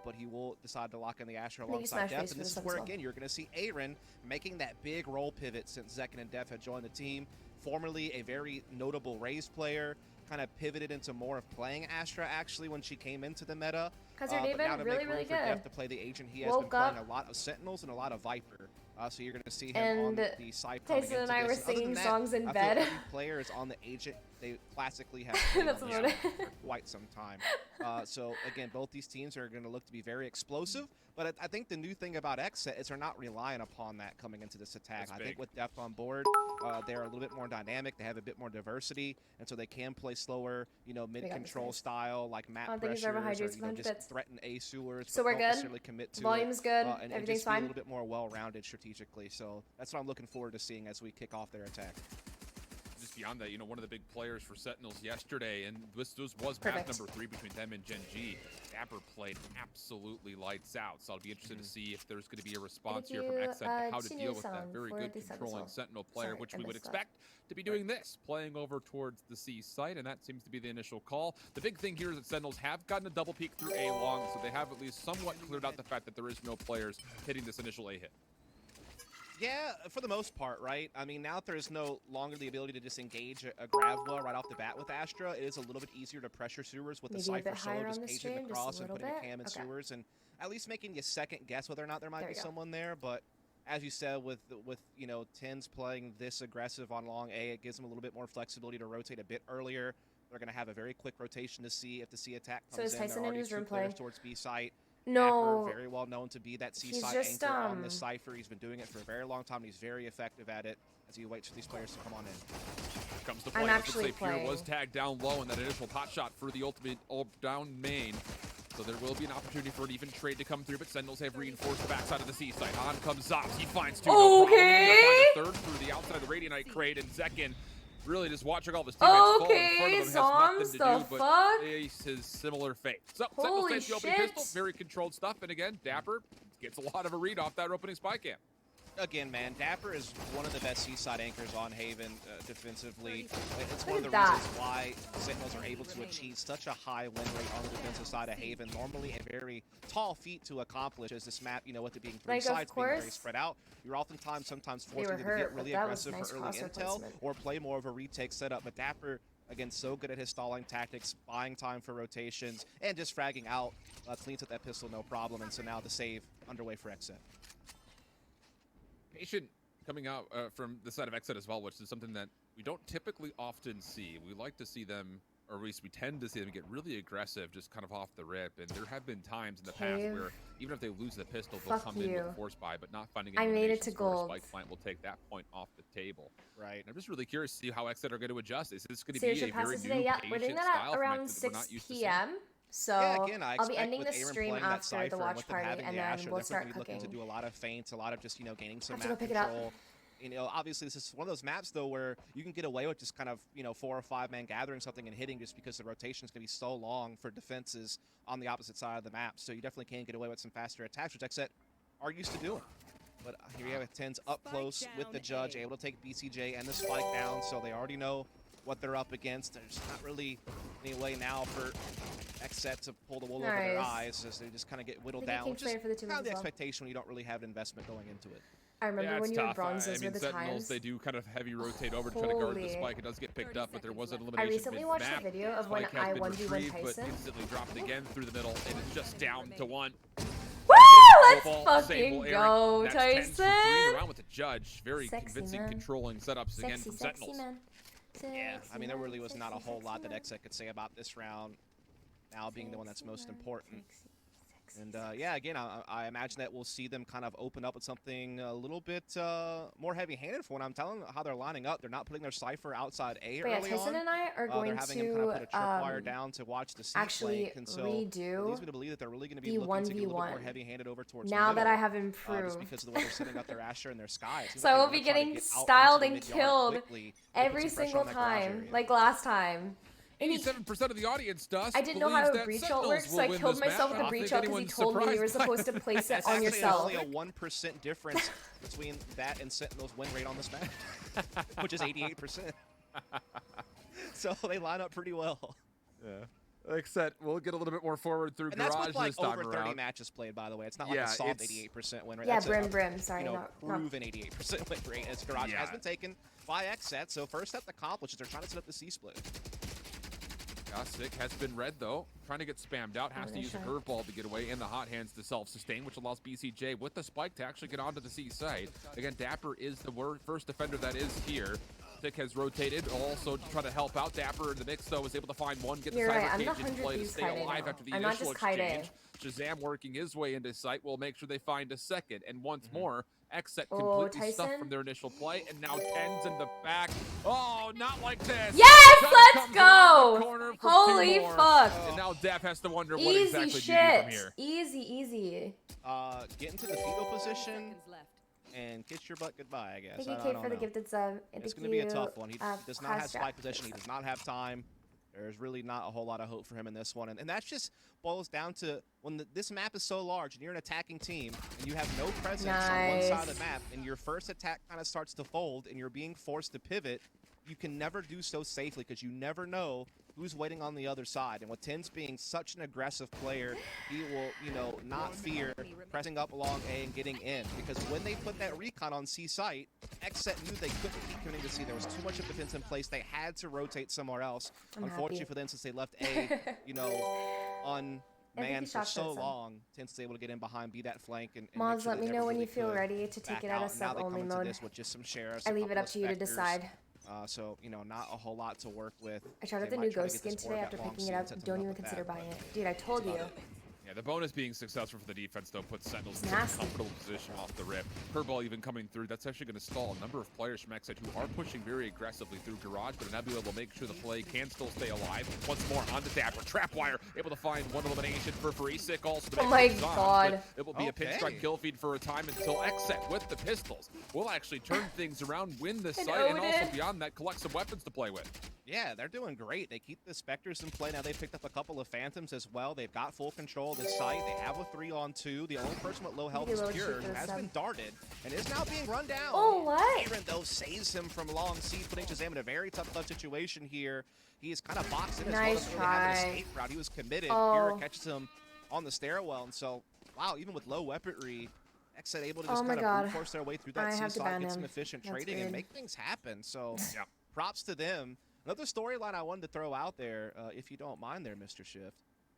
but he will decide to lock in the Astra alongside Def, and this is where, again, you're going to see Aaron making that big role pivot since Zekken and Def had joined the team. Formerly a very notable Raze player, kind of pivoted into more of playing Astra, actually, when she came into the meta. Because you're David, really, really good. Def to play the agent, he has been playing a lot of Sentinels and a lot of Viper. So you're going to see him on the side. Tyson and I were singing songs in bed. Every player is on the agent. They classically have played on the for quite some time. So again, both these teams are going to look to be very explosive. But I think the new thing about XSET is they're not relying upon that coming into this attack. I think with Def on board, they're a little bit more dynamic. They have a bit more diversity, and so they can play slower, you know, mid-control style, like map pressures, or just threaten A sewers. So we're good. Commit to Volume's good. And everything's just fine. Be a little bit more well-rounded strategically. So that's what I'm looking forward to seeing as we kick off their attack. Just beyond that, you know, one of the big players for Sentinels yesterday, and this was map number 3 between them and Gen G. dapr played absolutely lights out, so I'll be interested to see if there's going to be a response here from XSET to how to deal with that very good controlling Sentinel player, which we would expect to be doing this, playing over towards the C site, and that seems to be the initial call. The big thing here is that Sentinels have gotten a double peek through A long, so they have at least somewhat cleared out the fact that there is no players hitting this initial A hit. Yeah, for the most part, right? I mean, now that there's no longer the ability to disengage a grab well right off the bat with Astra, it is a little bit easier to pressure sewers with the Cypher solo, just caging across and putting a cam in sewers, and at least making you second guess whether or not there might be someone there. But as you said, with you know, TENZ playing this aggressive on long A, it gives them a little bit more flexibility to rotate a bit earlier. They're going to have a very quick rotation to see if the C attack comes in. Tyson in his room playing towards B site. No, dapr, very well known to be that C-side anchor on this Cypher. He's been doing it for a very long time. He's very effective at it as he waits for these players to come on in. Here comes the play. Let's say Pure was tagged down low in that initial pot shot for the ultimate down main. So there will be an opportunity for an even trade to come through, but Sentinels have reinforced the backside of the C site. On comes zombs. He finds two. Okay. Find a third through the outside of the Radiantite crate, and Zekken really just watching all of his teammates fall in front of him has nothing to do but face his similar fate. So Sentinels takes the opening pistol, very controlled stuff, and again, dapr gets a lot of a read off that opening spy cam. Again, man, dapr is one of the best seaside anchors on Haven defensively. It's one of the reasons why Sentinels are able to achieve such a high win rate on the defensive side of Haven. Normally a very tall feat to accomplish, as this map, you know, with it being 3 sides, being very spread out, you're sometimes forced to get really aggressive for early intel or play more of a retake setup. But dapr, again, so good at his stalling tactics, buying time for rotations, and just fragging out, cleans up that pistol no problem. And so now the save underway for XSET. Patient coming out from the side of XSET as well, which is something that we don't typically often see. We like to see them, or at least we tend to see them get really aggressive just kind of off the rip. And there have been times in the past where even if they lose the pistol, they'll come in with a force buy, but not finding any made it to gold. Spike plant will take that point off the table. Right. And I'm just really curious to see how XSET are going to adjust. Is this going to be a very new we're doing that at around 6 p.m. So yeah, again, I'll be ending the stream after the watch party, and then we'll start cooking. Looking to do a lot of feints, a lot of just, you know, gaining some map control. You know, obviously this is one of those maps though where you can get away with just kind of, you know, 4 or 5 man gathering something and hitting just because the rotation is going to be so long for defenses on the opposite side of the map. So you definitely can get away with some faster attacks, which XSET are used to doing. But here you have TENZ up close with the judge, able to take BCJ and the spike down, so they already know what they're up against. There's not really any way now for XSET to pull the wool over their eyes as they just kind of get whittled down, which is kind of the expectation when you don't really have an investment going into it. I remember when you were bronzes were the Sentinels, times. they do kind of heavy rotate over to try to guard the spike. It does get picked up, but there was an elimination. I recently watched a video of when I 1v1 Tyson. But instantly dropped again through the middle, and it's just down to 1. Woo! Let's fucking go, Tyson! Around with the judge. Very convincing, controlling setups again from Sentinels. Yeah, I mean, there really was not a whole lot that XSET could say about this round, now being the one that's most important. And yeah, again, I imagine that we'll see them kind of open up with something a little bit more heavy-handed for when I'm telling how they're lining up. They're not putting their Cypher outside A early on. Tyson and I are going to kind of put a tripwire down to watch the C actually and so redo leads me to believe that they're really going to be looking to get a little bit more heavy-handed over towards now the middle, that I have improved. just because of the way they're setting up their Asher and their Sky. So I will be getting styled and killed every single time, like last time. 87% of the audience does. I didn't know how a breach ult works, so I killed myself with a breach ult because he told me you were supposed to place it on yourself. There's only a 1% difference between that and Sentinel's win rate on this map, which is 88%. So they line up pretty well. Yeah. XSET will get a little bit more forward through And Garage that's with like this time over 30 around. matches played, by the way. It's not like a soft 88% win rate. Yeah, That's brim. Sorry, you know, not proven 88% win rate as Garage has been taken by XSET. So first step accomplished. They're trying to set up the C split. Sick has been red though, trying to get spammed out, has to use a curveball to get away, and the hot hands to self-sustain, which allows BCJ with the spike to actually get onto the C side. Again, dapr is the first defender that is here. Sick has rotated, also to try to help out. dapr in the mix though is able to find one, get the cyber cage in play to stay alive after the initial exchange. Shahzam working his way into sight will make sure they find a second, and once more, XSET completely stuffed from their initial play, and now TENZ in the back. Oh, not like this. Yes, let's go. Holy fuck. And now Dap has to wonder what exactly to do from here. Easy. Get into the fetal position and kiss your butt goodbye, I guess. Thank you, for the gifted sub. It's going to be a tough one. He does not have spike possession. He does not have time. There's really not a whole lot of hope for him in this one. And that just boils down to when this map is so large and you're an attacking team and you have no presence on one side of the map and your first attack kind of starts to fold and you're being forced to pivot, you can never do so safely because you never know who's waiting on the other side. And with TENZ being such an aggressive player, he will, not fear pressing up along A and getting in. Because when they put that recon on C site, XSET knew they couldn't keep coming to C. There was too much of defense in place. They had to rotate somewhere else. Unfortunately for them, since they left A, unmanned for so long, TENZ was able to get in behind, be that flank. And Moz, let me know when you feel ready to take it out of sub-only mode. With just some shares, I leave it up to you to decide. So, not a whole lot to work with. I tried out the new ghost skin today after picking it up. Don't even consider buying it. Dude, I told you. Yeah, the bonus being successful for the defense, though, puts Sentinels in a comfortable position off the rip. Curveball even coming through. That's actually going to stall a number of players from XSET who are pushing very aggressively through Garage, but Nebula will make sure the play can still stay alive. Once more on the dapr. Trapwire able to find one elimination for Sick also. Oh my god. It will be a pinstripe kill feed for a time until XSET with the pistols will actually turn things around, win the site, and also beyond that, collect some weapons to play with. Yeah, they're doing great. They keep the Spectres in play. Now they've picked up a couple of Phantoms as well. They've got full control of the site. They have a 3-on-2. The only person with low health is Pure, who has been darted and is now being run down. Oh, what? Aaron, though, saves him from long C, putting Shahzam in a very tough situation here. He is kind of boxed in as well. Doesn't really have an escape route. He was committed. Pure catches him on the stairwell. And so, wow, even with low weaponry, XSET able to just kind of brute force their way through that C side, get some efficient trading, and make things happen. So, props to them. Another storyline I wanted to throw out there, if you don't mind there, Mr. Shift,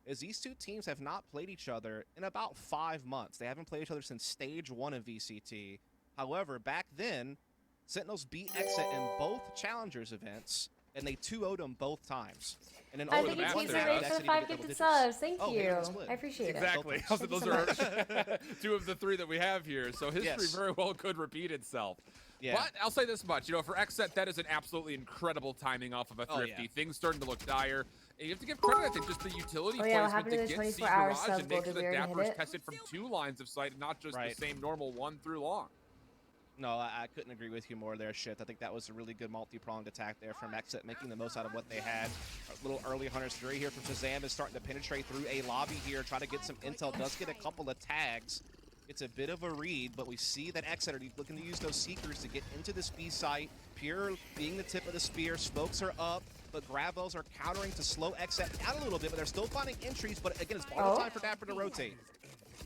is these two teams have not played each other in about 5 months. They haven't played each other since stage 1 of VCT. However, back then, Sentinels beat XSET in both Challengers events, and they 2-0'd them both times. And then I think it's easy for the 5 gifted subs. Thank you. I appreciate it. Exactly. Those are 2 of the 3 that we have here. So history very well could repeat itself. Yeah. But I'll say this much, for XSET, that is an absolutely incredible timing off of a thrifty. Things starting to look dire. And you have to give credit, I think, just the utility placement to get C Garage and make sure that dapr is tested from 2 lines of sight and not just the same normal 1 through long. No, I couldn't agree with you more there, Shit. I think that was a really good multi-pronged attack there from XSET, making the most out of what they had. A little early Hunter's Fury here from Shahzam is starting to penetrate through a lobby here, try to get some intel, does get a couple of tags. It's a bit of a read, but we see that XSET are looking to use those Seekers to get into this B site. Pure being the tip of the spear, smokes are up, but Gravels are countering to slow XSET down a little bit, but they're still finding entries, but again, it's borrowed time for dapr to rotate.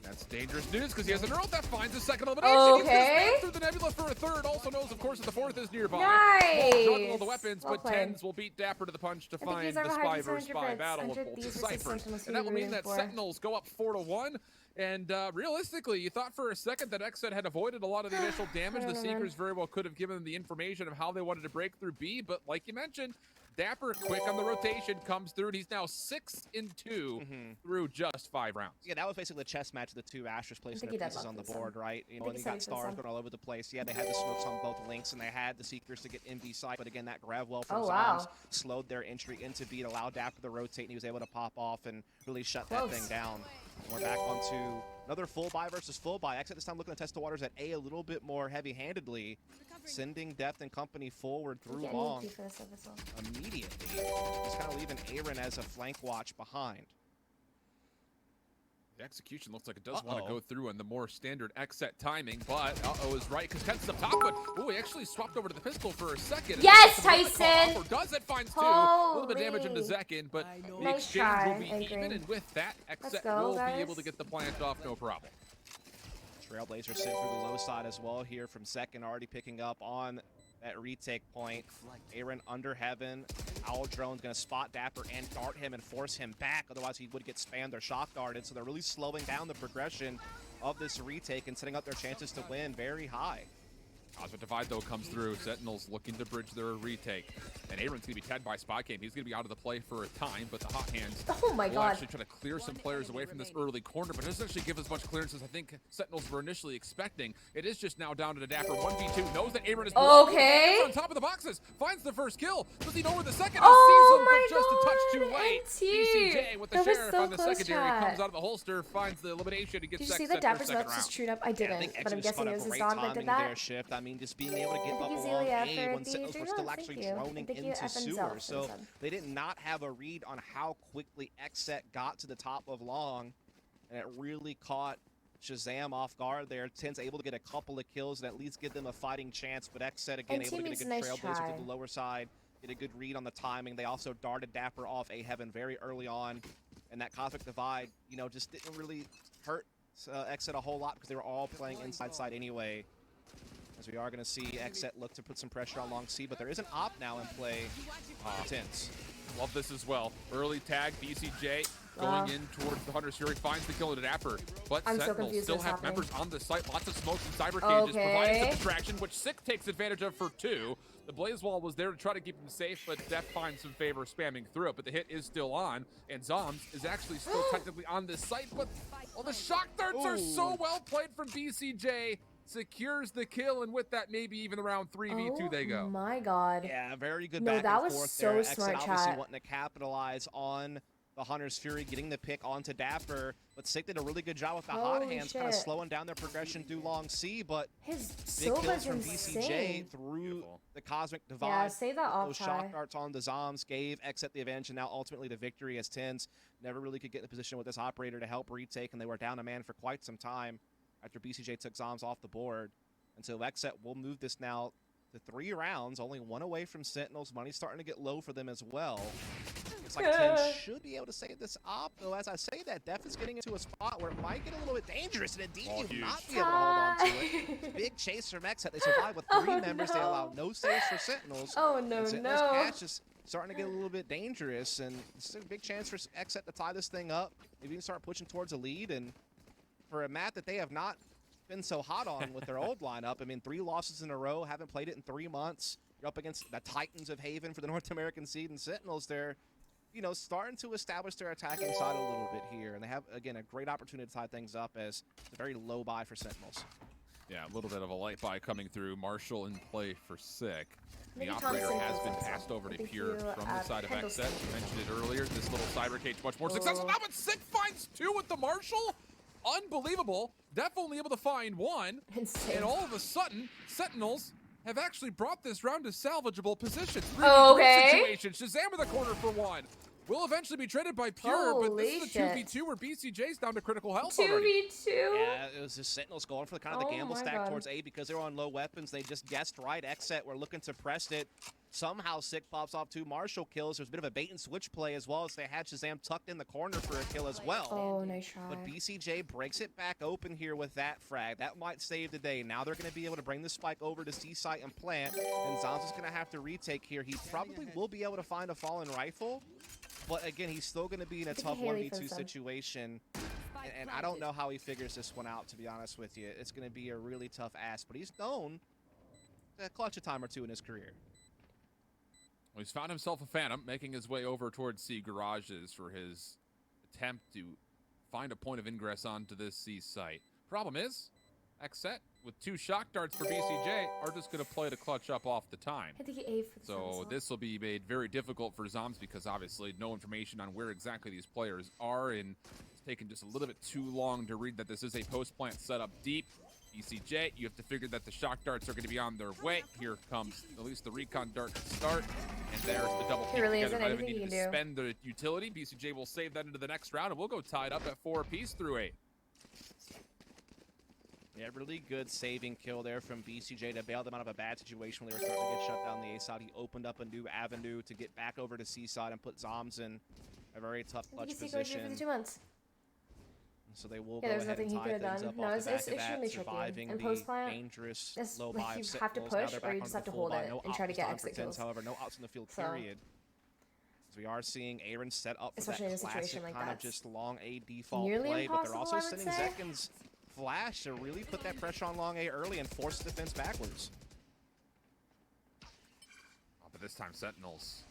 That's dangerous news because he has an Earl that finds a second elimination. He's going to through the Nebula for a third. Also knows, of course, that the 4th is nearby. Nice. Juggling all the weapons, but TENZ will beat dapr to the punch to find the spy versus spy battle of both ciphers. And that will mean that Sentinels go up 4-1. And realistically, you thought for a second that XSET had avoided a lot of the initial damage. The Seekers very well could have given them the information of how they wanted to break through B, but like you mentioned, dapr quick on the rotation comes through, and he's now 6-2 through just 5 rounds. Yeah, that was basically the chess match of the 2 Ashtras placing their pieces on the board, right? And you got stars going all over the place. Yeah, they had the smokes on both links, and they had the Seekers to get in B side, but again, that Gravwell from Zombs slowed their entry into B, allowed dapr to rotate, and he was able to pop off and really shut that thing down. And we're back onto another full buy versus full buy. XSET this time looking to test the waters at A a little bit more heavy-handedly, sending Depth and company forward through long immediately. Just kind of leaving Aaron as a flank watch behind. The execution looks like it does want to go through on the more standard XSET timing, but is right because Kent's up top, but he actually swapped over to the pistol for a second. Yes, Tyson! Does it, finds two. A little bit of damage into Zekin, but the Nice exchange try, will be even, and with that, XSET will be able to get the plant off, no problem. Trailblazer sent through the low side as well here from second, already picking up on that retake point. Aaron under heaven. Owl Drone's going to spot dapr and dart him and force him back. Otherwise, he would get spammed or shock darted. So they're really slowing down the progression of this retake and setting up their chances to win very high. Cosmic Divide, though, comes through. Sentinels looking to bridge their retake. And Aaron's going to be tagged by Spot Game. He's going to be out of the play for a time, but the Hot Hands will actually try to clear some players away from this early corner, but it doesn't actually give as much clearance as I think Sentinels were initially expecting. It is just now down to the dapr. 1v2, knows that Aaron is on top of the boxes, finds the first kill. Does he know where the second is? Sees him, but just a touch too late. BCJ with the Sheriff on the secondary, comes out of the holster, finds the elimination, he gets second. Did you see that dapr's notes just chewed up? I didn't, but I'm guessing it was his dog that did that. I mean, just being able to get up along A when Sentinels were still actually droning into sewer. So they did not have a read on how quickly XSET got to the top of long, and it really caught shahzam off guard there. TENZ able to get a couple of kills and at least give them a fighting chance, but XSET again able to get a good trailblazer to the lower side, get a good read on the timing. They also darted dapr off A heaven very early on, and that Cosmic Divide, you know, just didn't really hurt XSET a whole lot because they were all playing inside side anyway. As we are going to see XSET look to put some pressure on long C, but there is an op now in play for TENZ. Love this as well. Early tag, BCJ going in towards the Hunter's Fury, finds the kill at dapr, but Sentinels still have members on the site. Lots of smokes and cyber cages, providing some distraction, which Sick takes advantage of for two. The Blaze Wall was there to try to keep him safe, but Def finds some favor spamming through it, but the hit is still on, and Zombs is actually still technically on this site, but the shock darts are so well played from BCJ. Secures the kill, and with that, maybe even around 3v2 they go. Oh my god. Yeah, very good back and forth there. So smart, obviously wanting to capitalize on the Hunter's Fury, getting the pick onto dapr, but Sick did a really good job with the hot hands, kind of slowing down their progression through long C, but big kills from BCJ through the Cosmic Divide. Yeah, save that off. Those shock darts on the Zombs gave XSET the advantage, and now ultimately the victory, as TENZ never really could get in the position with this operator to help retake, and they were down a man for quite some time after BCJ took Zombs off the board. And so XSET will move this now to 3 rounds, only 1 away from Sentinels. Money's starting to get low for them as well. Looks like TENZ should be able to save this op, though as I say that, Def is getting into a spot where it might get a little bit dangerous, and indeed will not be able to hold on to it. Big chase from XSET. They survive with 3 members. They allow no saves for Sentinels. Sentinels cash is starting to get a little bit dangerous, and it's a big chance for XSET to tie this thing up, maybe even start pushing towards a lead. And for a map that they have not been so hot on with their old lineup, I mean, 3 losses in a row, haven't played it in 3 months. You're up against the Titans of Haven for the North American seed, and Sentinels, they're, you know, starting to establish their attacking side a little bit here. And they have, again, a great opportunity to tie things up as a very low buy for Sentinels. Yeah, a little bit of a light buy coming through. Marshall in play for Sick. The operator has been passed over to Pure from the side of XSET. You mentioned it earlier. This little cyber cage much more successful now, but Sick finds 2 with the Marshall. Unbelievable. Def only able to find 1. And all of a sudden, Sentinels have actually brought this round to salvageable position. 3v3 situation. shahzam in the corner for 1. Will eventually be traded by Pure, but this is a 2v2 where BCJ's down to critical health already. 2v2? Yeah, it was the Sentinels going for the gamble stack towards A because they were on low weapons. They just guessed right. XSET were looking to press it. Somehow Sick pops off 2 Marshall kills. There's a bit of a bait and switch play as well, as they had shahzam tucked in the corner for a kill as well. Oh, nice try. But BCJ breaks it back open here with that frag. That might save the day. Now they're going to be able to bring the spike over to C site and plant, and Zombs is going to have to retake here. He probably will be able to find a fallen rifle, but again, he's still going to be in a tough 1v2 situation. And I don't know how he figures this one out, to be honest with you. It's going to be a really tough ask, but he's known to clutch a time or 2 in his career. Well, he's found himself a Phantom, making his way over towards C garages for his attempt to find a point of ingress onto this C site. Problem is, XSET with 2 shock darts for BCJ are just going to play to clutch up off the time. So this will be made very difficult for Zombs because obviously no information on where exactly these players are, and it's taken just a little bit too long to read that this is a post-plant setup deep. BCJ, you have to figure that the shock darts are going to be on their way. Here comes at least the recon dart to start. And there's the double peek really together. isn't Not even anything you needed can to do. spend the utility. BCJ will save that into the next round, and we'll go tied up at 4 apiece through 8. Yeah, really good saving kill there from BCJ to bail them out of a bad situation when they were starting to get shut down the A side. He opened up a new avenue to get back over to C side and put zombs in a very tough clutch position. 2 months. So they will Yeah, go there's ahead and nothing he tie could have things done. up No, off it's the back of extremely that, tricky. surviving And the post-plant, dangerous it's low like buy you of have to Sentinels. Now push they're or back you onto just the have to full hold buy. it No and try to outs get time for exit TENZ, kills. however, no outs in the field, So- period. So we are seeing Aaron set up for Especially in that a situation classic like kind that. of just long A default Nearly play, but they're impossible, also I would sending say. Zekin's flash to really put that pressure on long A early and force defense backwards. Oh, but this time Sentinels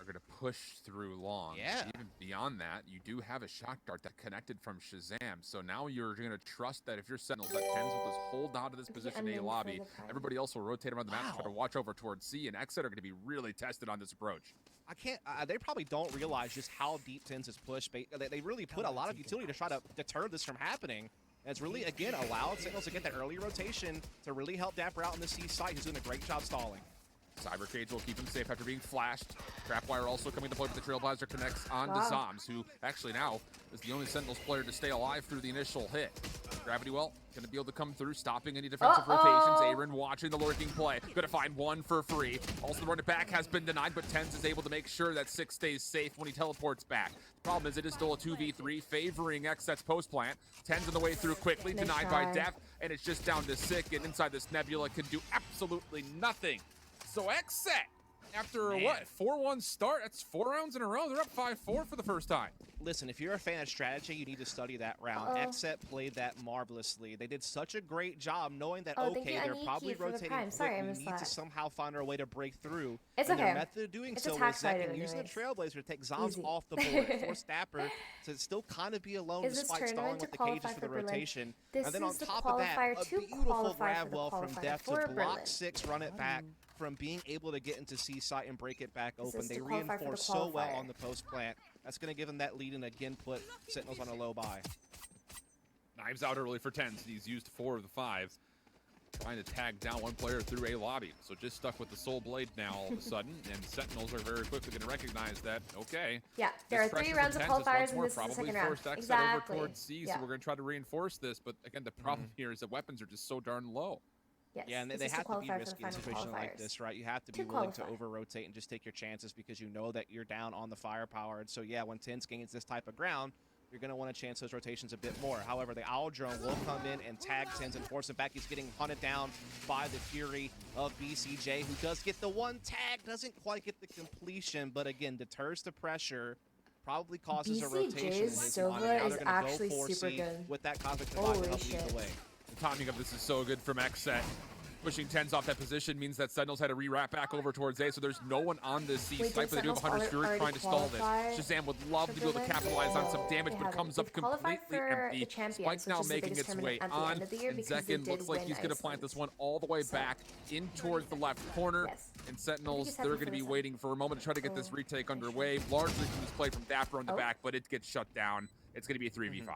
are going to push through long. Yeah. Even beyond that, you do have a shock dart that connected from shahzam. So now you're going to trust that if you're Sentinels, that TENZ will just hold on to this position A lobby. Everybody else will rotate around the map to try to watch over towards C, and XSET are going to be really tested on this approach. I can't. They probably don't realize just how deep TENZ is pushed. They really put a lot of utility to try to deter this from happening. And it's really, again, allowed Sentinels to get that early rotation to really help dapr out on the C site, who's doing a great job stalling. Cyber Cage will keep him safe after being flashed. Trapwire also coming to play, but the Trailblazer connects on to Zombs, who actually now is the only Sentinels player to stay alive through the initial hit. Gravity Well going to be able to come through, stopping any defensive rotations. Aaron watching the lurking play. Going to find one for free. Also, the run it back has been denied, but TENZ is able to make sure that 6 stays safe when he teleports back. The problem is it is still a 2v3 favoring XSET's post plant. TENZ on the way through quickly, denied by Def, and it's just down to Sick, and inside this Nebula can do absolutely nothing. So XSET, after a 4-1 start, that's 4 rounds in a row. They're up 5-4 for the first time. Listen, if you're a fan of strategy, you need to study that round. XSET played that marvelously. They did such a great job knowing that, okay, they're probably rotating quick. We need to somehow find our way to break through. It's and okay. their method of doing so was Zekin using the Trailblazer to take Zombs off the board, force dapr to still kind of be alone despite stalling with the cages for the rotation. And then on top of that, a beautiful grab well from Def to block 6, run it back. From being able to get into C site and break it back open. They reinforce so well on the post plant. That's going to give them that lead and again put Sentinels on a low buy. Knives out early for TENZ. He's used 4 of the 5. Trying to tag down one player through A lobby. So just stuck with the Soul Blade now all of a sudden. And Sentinels are very quickly going to recognize that, okay. Yeah, there are 3 rounds of qualifiers and this is the second round. Exactly. Over towards C, so we're going to try to reinforce this. But again, the problem here is that weapons are just so darn low. Yes, yeah, and they have to be risky in a situation like this, right? You have to be willing to over-rotate and just take your chances because you know that you're down on the firepower. And so, yeah, when TENZ gains this type of ground, you're going to want to chance those rotations a bit more. However, the Owl Drone will come in and tag TENZ and force him back. He's getting hunted down by the Fury of BCJ, who does get the one tag, doesn't quite get the completion, but again, deters the pressure. Probably causes a rotation in his mind. Now they're going to go 4C with that Cosmic Divide to help lead the way. The timing of this is so good from XSET. Pushing TENZ off that position means that Sentinels had to re-wrap back over towards A, so there's no one on this C site, but they do have a Hunter's Fury trying to stall this. Shahzam would love to be able to capitalize on some damage, but it comes up completely empty. Spike now making its way on, and Zekin looks like he's going to plant this one all the way back in towards the left corner. And Sentinels, they're going to be waiting for a moment to try to get this retake underway, largely from this play from dapr on the back, but it gets shut down. It's going to be a 3v5.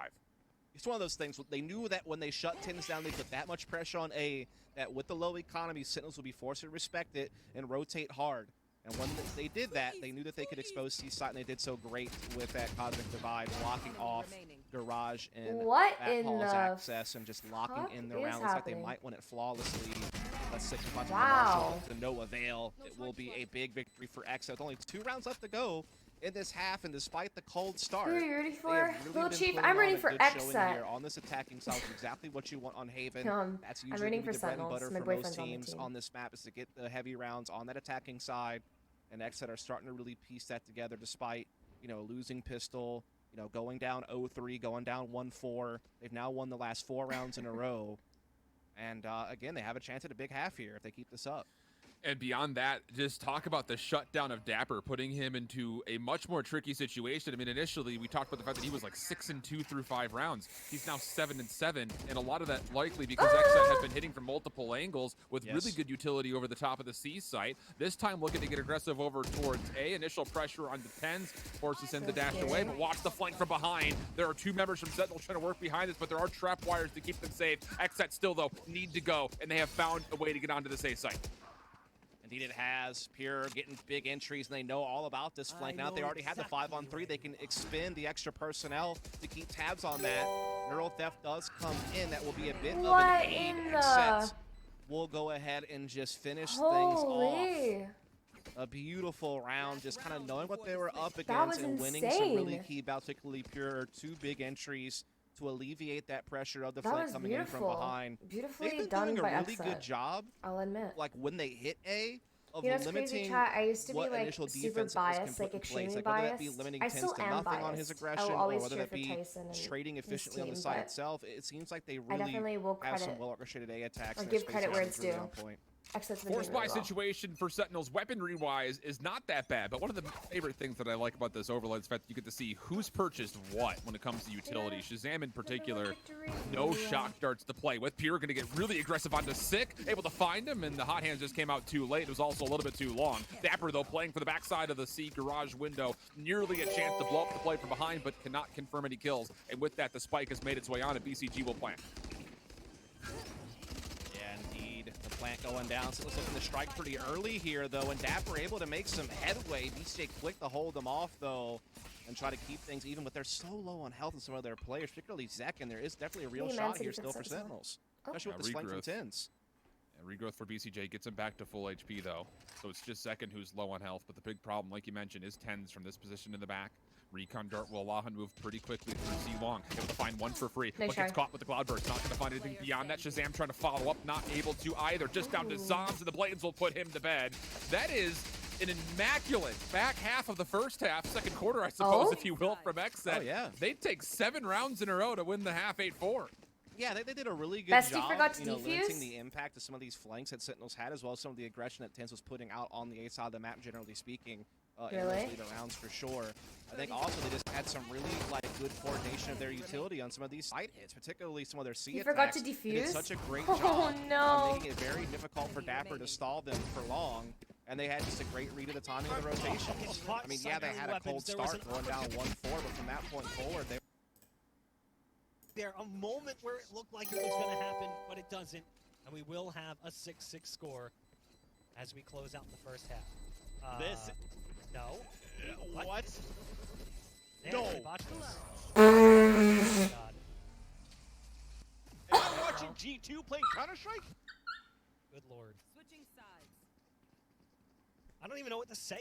It's one of those things, they knew that when they shut TENZ down, they put that much pressure on A, that with the low economy, Sentinels would be forced to respect it and rotate hard. And when they did that, they knew that they could expose C site, and they did so great with that Cosmic Divide, blocking off Garage and that Hall's access and just locking in the round. Looks like they might win it flawlessly. That's 6 points to no avail. It will be a big victory for XSET. With only 2 rounds left to go in this half, and despite the cold start, who are you rooting for? Really Little Chief, I'm rooting for XSET. On this attacking side, exactly what you want on Haven. That's I'm usually rooting for the bread and Sentinels. butter My for most boyfriend's teams on on this map is to get the heavy rounds on that attacking side, and XSET are starting to really piece that together despite, you know, losing pistol, you know, going down 0-3, going down 1-4. They've now won the last 4 rounds in a row, and again, they have a chance at a big half here if they keep this up. And beyond that, just talk about the shutdown of dapr, putting him into a much more tricky situation. I mean, initially, we talked about the fact that he was like 6-2 through 5 rounds. He's now 7-7, and a lot of that likely because XSET has been hitting from multiple angles with really good utility over the top of the C site. This time looking to get aggressive over towards A. Initial pressure on the TENZ forces him to dash away, but watch the flank from behind. There are 2 members from Sentinel trying to work behind this, but there are trap wires to keep them safe. XSET still, though, need to go, and they have found a way to get onto the safe site. Indeed it has. Pure getting big entries, and they know all about this flank. Now that they already had the 5-on-3, they can expend the extra personnel to keep tabs on that. Neural theft does come in. That will be a bit of an aid. XSET will go ahead and just finish things off. A beautiful round, just kind of knowing what they were up against and winning some really key bouts, particularly Pure. 2 big entries to alleviate that pressure of the flank coming in from behind. Beautifully They've been done doing by a really XSET. good job. I'll admit. Like when they hit A, of you know, it's limiting crazy, chat. I used to be like initial super biased, like extremely biased. Whether that be limiting I TENZ still to am nothing biased. on his aggression, I will or always whether cheer that for be Tyson and trading his efficiently on team, the site but itself. It seems like they I really definitely will have some credit well-orchestrated A attacks. or And give credit where it's due. Force buy situation for Sentinels, weaponry-wise, is not that bad, but one of the favorite things that I like about this overlay is the fact that you get to see who's purchased what when it comes to utility. Shahzam in particular, no shock darts to play with. Pure going to get really aggressive onto Sick, able to find him, and the hot hands just came out too late. It was also a little bit too long. dapr, though, playing for the backside of the C garage window, nearly a chance to blow up the play from behind, but cannot confirm any kills. And with that, the spike has made its way on, and BCG will plant. Plant going down, so it's looking to strike pretty early here, though, and dapr able to make some headway. BCJ quick to hold them off, though, and try to keep things even, but they're so low on health in some of their players, particularly Zek, and there is definitely a real shot here still for Sentinels, especially with this flank from TENZ. Regrowth for BCJ gets him back to full HP, though, so it's just Zek who's low on health, but the big problem, like you mentioned, is TENZ from this position in the back. Recon Dart will allow him to move pretty quickly through C-Long. Able to find one for free, but gets caught with the Cloudburst. Not going to find anything beyond that. Shahzam trying to follow up, not able to either. Just down to zombs, and the Blades will put him to bed. That is an immaculate back half of the first half, second quarter, I suppose, if you will, from XSET. Oh, yeah. They'd take 7 rounds in a row to win the half 8-4. Yeah, they did a really good Bestie job, forgot to limiting the impact of some of these flanks that Sentinels had, as well as some of the aggression that TENZ was putting out on the A side of the map, generally speaking, in those later rounds for sure. I think also they just had some really good coordination of their utility on some of these side hits, particularly some of their C attacks. Forgot to defuse? They did such a great job making it very difficult for dapr to stall them for long. And they had just a great read of the timing of the rotation. I mean, yeah, they had a cold start going down 1-4, but from that point forward, they there a moment where it looked like it was going to happen, but it doesn't, and we will have a 6-6 score as we close out the first half. No. What? No. Oh, God. Am I watching G2 play Counter-Strike? Good Lord. Switching sides. I don't even know what to say.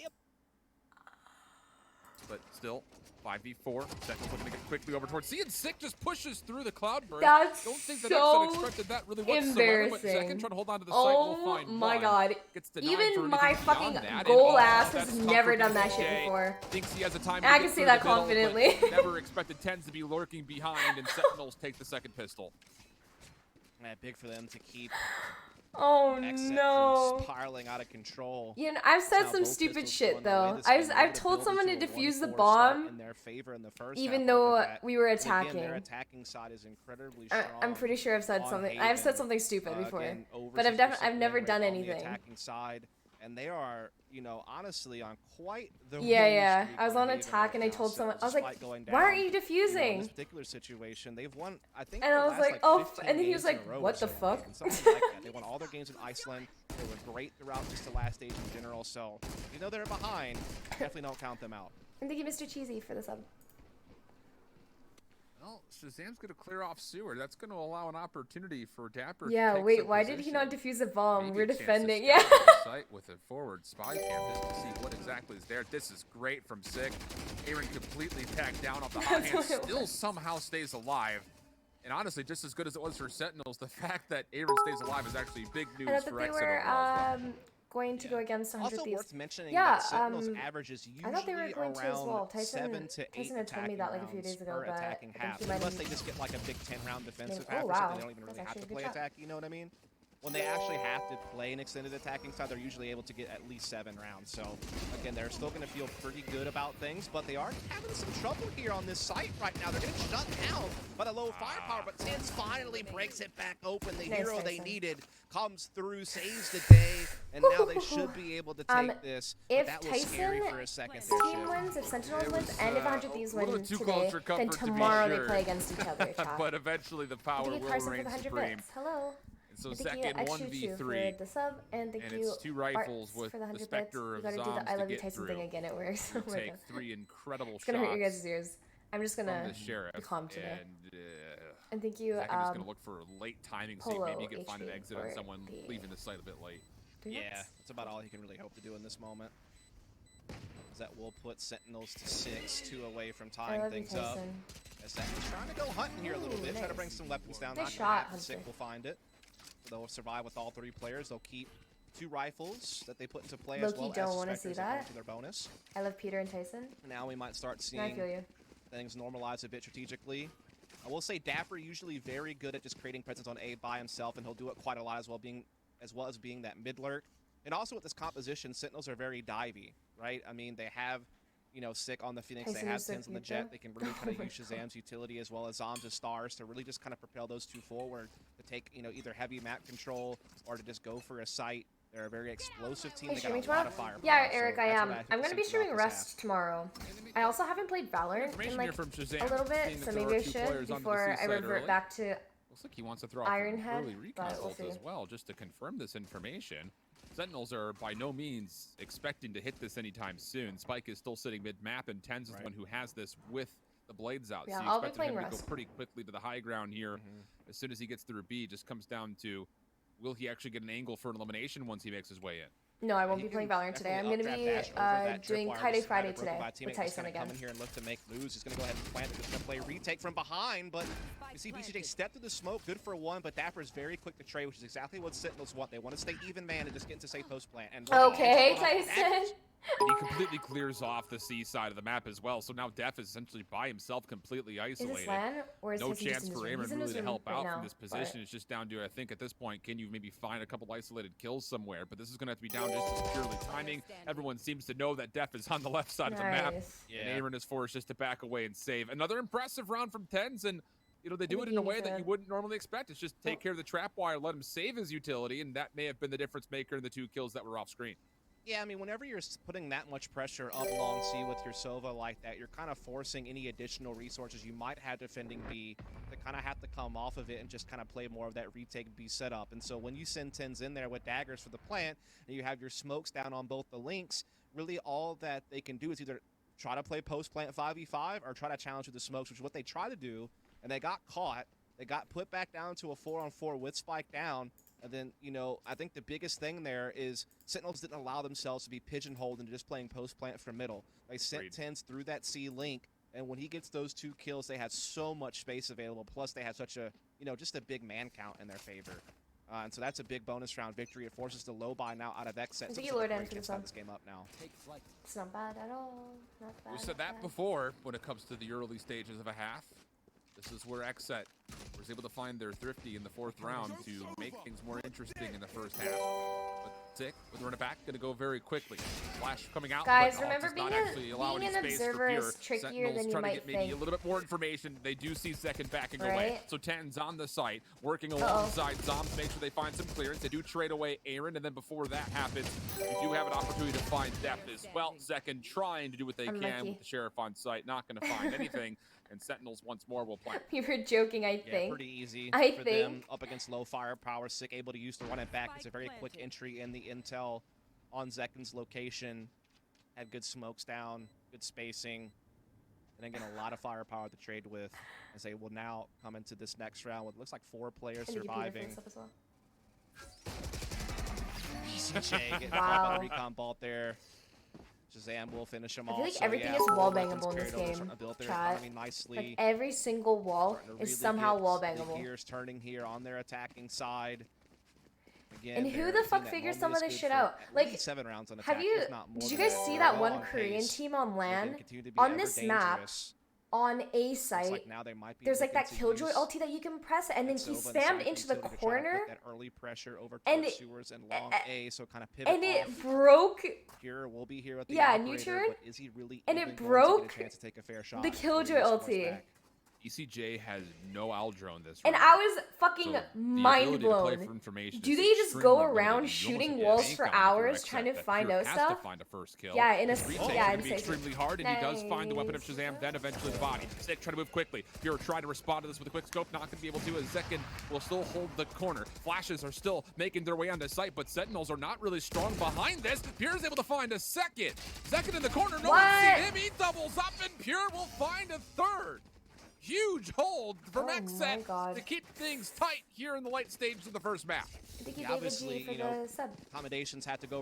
But still, 5v4. Sentinels looking to get quickly over towards C, and Sick just pushes through the Cloudburst. That's Don't think that so XSET expected that really whatsoever, embarrassing. but Second trying to hold on to the site will find my one. God. Gets denied Even for my anything fucking beyond that, goal and, ass that's has tough never for done that BCJ. shit before. Thinks he has a time I to can get say through that the middle, confidently. but never expected TENZ to be lurking behind, and Sentinels take the second pistol. big for them to keep Oh XSET no. from spiraling out of control. You know, I've said Now some both stupid pistols shit going away. though. This game I've would told build someone to into a defuse the 1-4 start bomb, in their favor in the first even half though after that. we were But again, attacking. their attacking side is incredibly strong. I'm pretty sure I've said on something. Haven, I've said something stupid before, again, but over I've never 60% done win rate on the anything. attacking side, and they are, you know, honestly on quite the Yeah. streak I was on Haven attack right and I now, told so someone, I was like, despite going why aren't down, you in defusing? this particular situation, they've won, I think, And the I was last, like, oh, 15 and then he was games in like, a row what or the so, fuck? something like that. They won all their games in Iceland. They were great throughout just the last stage in general. So, even though they're behind, definitely don't count them out. And thank you, Mr. Cheesy, for the sub. Well, Shahzam's going to clear off sewer. That's going to allow an opportunity for dapr Yeah, to take wait, some why did he not position. defuse a bomb? Maybe We're a chance to defending. scout Yeah. the site with a forward spy cam just to see what exactly is there. This is great from Sick. Aaron completely tagged down off the hot hand, That's what it still was. somehow stays alive. And honestly, just as good as it was for Sentinels, the fact that Aaron stays alive is actually big news I thought for that they XSET were overall. going to go against 100 Also Thieves. worth mentioning Yeah, that Sentinels averages usually I thought they were going to as well. around 7 to 8 Tyson had told me attacking that like a rounds few days ago, per but attacking I think half. he might Unless have- they just get like a big 10-round defensive Oh, half or wow. something, they don't even That's really have actually to a good play shot. attack, you know what I mean? when they actually have to play an extended attacking side, they're usually able to get at least 7 rounds. So again, they're still going to feel pretty good about things, but they are having some trouble here on this site right now. They're getting shut down by the low firepower, but TENZ finally breaks it back open. The hero they needed comes through, saves the day, and now they should be able to take this. If that was scary for a second there, team wins, if Sentinels wins, and if 100 Thieves win today, for then comfort, tomorrow they play against each other. But eventually the power will reign supreme. Hello. And so And second, thank you, 1v3. for the sub, and thank you, it's 2 rifles Bartz, with for the the 100 specter of bits. You gotta do zombs the I to love you get Tyson through. thing again. It works. You take 3 incredible It's gonna hurt your shots guys' ears. I'm just from gonna the sheriff. be calm today. And And thank you, Zach, I'm just gonna look for late timing, so Polo maybe you can find an HP exit on for someone the leaving the site a bit late. Yeah, that's about all he can really hope to do in this moment. That will put Sentinels to 6, 2 away from I tying love you, things up. Tyson. As Sentinels trying to go hunting here a little bit, try to nice. bring some weapons down. Nice Not shot, gonna happen. Hunter. Sick will find it. So they'll survive with all 3 players. They'll keep 2 rifles that they put into play as Loki, well don't as wanna Spectres see that go that. into their bonus. I love Peter and Tyson. Now we might start No, I seeing feel you. things normalize a bit strategically. I will say dapr usually very good at just creating presence on A by himself, and he'll do it quite a lot as well as being that mid lurk. And also with this composition, Sentinels are very divey, right? I mean, they have, you know, Sick on the Phoenix, Tyson they have is so TENZ on the cute, Jet. though. They can really kind Oh of my use Shazam's utility as well as Zombs as stars to really just kind of propel those 2 forward to take, you know, either heavy map control or to just go for a site. They're a very explosive team. Are They you got streaming a lot tomorrow? of firepower. Yeah, so Eric, I that's am. what I'm gonna be think streaming throughout this Rust tomorrow. I also haven't played Valorant in Information like here from Shazam, a little bit, seeing so that there maybe are I 2 should players onto the before I seaside revert early. back to. Looks like he wants to throw out Iron an Head, early recon but we'll bolt as see. well, just to confirm this information. Sentinels are by no means expecting to hit this anytime soon. Spike is still sitting mid-map, and TENZ is the one who has this with the blades out. Yeah, so you I'll be expected playing him to go Rust. pretty quickly to the high ground here. As soon as he gets through B, just comes down to, will he actually get an angle for an elimination once he makes his way in? No, I won't He be playing can Valorant today. I'm gonna definitely be updraft dash over that doing tripwire, Kyedae just Friday had it broken today by a with teammate, just Tyson kinda again. Come in here and look to make moves. He's gonna go ahead and plant it. Just gonna play retake from behind, but you see BCJ step through the smoke, good for 1, but dapr is very quick to trade, which is exactly what Sentinels want. They want to stay even man and just get into safe post plant. And Okay, Tyson. And he completely clears off the C side of the map as well. So now Def is essentially by himself, completely Is isolated. this LAN or is No Tyson just chance in his for room? Aaron He's in really his to room help right out now, from this but- position. It's just down to, I think at this point, can you maybe find a couple isolated kills somewhere? But this is going to have to be down just as purely timing. Everyone seems to know that Def is on the left side of the map. Nice. And Aaron is forced just to back away and save. Another impressive round from TENZ, and you know, they do it in a way that you wouldn't normally expect. It's just take care of the trap wire, let him save his utility, and that may have been the difference maker in the 2 kills that were off screen. Yeah, I mean, whenever you're putting that much pressure up long C with your Sova like that, you're kind of forcing any additional resources you might have defending B to kind of have to come off of it and just kind of play more of that retake B setup. And so when you send TENZ in there with daggers for the plant, and you have your smokes down on both the links, really all that they can do is either try to play post-plant 5v5 or try to challenge with the smokes, which is what they try to do, and they got caught. They got put back down to a 4-on-4 with Spike down. And then, you know, I think the biggest thing there is Sentinels didn't allow themselves to be pigeonholed into just playing post-plant from middle. They sent TENZ through that C link, and when he gets those 2 kills, they had so much space available. Plus, they had such a, you know, just a big man count in their favor. And so that's a big bonus round victory. It forces the low buy now out of XSET. Thank you, Lord, for this game up now. It's not bad at all. Not bad. We said that before when it comes to the early stages of a half. This is where XSET was able to find their thrifty in the 4th round to make things more interesting in the first half. But Sick with the run it back, going to go very quickly. Flash coming out. Guys, but, remember does not being actually allow any an space for observer Pure. is trickier Sentinels than you trying to might get maybe a think. little bit more information. They do see Second backing away. Right. So TENZ on the site, working alongside Zombs, make sure they find some clearance. They do trade away Aaron, and then before that happens, you do have an opportunity to find Depth as well. Second trying to do what they can with the Sheriff on site, not going to find anything. And Sentinels once more will play. You were joking, I think. Yeah, pretty easy for them up against low firepower. Sick able to use the run it back. It's a very quick entry in the intel on Zekin's location. Had good smokes down, good spacing, and again a lot of firepower to trade with as they will now come into this next round with looks like 4 players surviving. BCJ getting caught by the recon bolt there. Shazam will finish him off. I feel like so, everything yeah, is wall Legends bangable in this carried over, game. starting to build their Chat. economy nicely. Like every single wall is Really somehow get wall the bangable. gears turning here on their attacking side. Again, And who they're the a team fuck that figures normally some of is this good shit for out? at Like, least 7 rounds on have attack, you? if not more Did you than guys that. see They're that well one on Korean pace. team on They're LAN gonna continue to be on ever this map? dangerous. on A Looks site, like now they might be there's like that looking to Killjoy use ulti that you can press, and then he Sova spammed inside into the utility to try to corner, put that early pressure over and towards it- sewers and long A, so kind of pivot and it off. broke Pure will be here with the Yeah, operator, neutral, but is he really and even it going broke to get a chance to take a fair shot? the before he Killjoy scores ulti. back? ECJ has no Aldrone this And round. I was fucking So the mind ability to play blown. for information Do is they just extremely go limited, around and you almost shooting have to walls bank for on it if you're hours XSET. trying to That find Pure out has stuff? to find a first kill. Yeah, in a His retake yeah, can in be safe. extremely hard, and he does find the weapon of Nice. Shazam, then eventually the body. Sick trying to move quickly. Pure trying to respond to this with a quick scope, not going to be able to, as Zekin will still hold the corner. Flashes are still making their way onto site, but Sentinels are not really strong behind this. Pure is able to find a second. Zekin in the corner, no one's seen him. He doubles up, and Pure will find a third. Huge hold from Oh my XSET God. to keep things tight here in the late stage of the first map. Thank you, Yeah, David obviously, G, for you know, the sub. accommodations had to go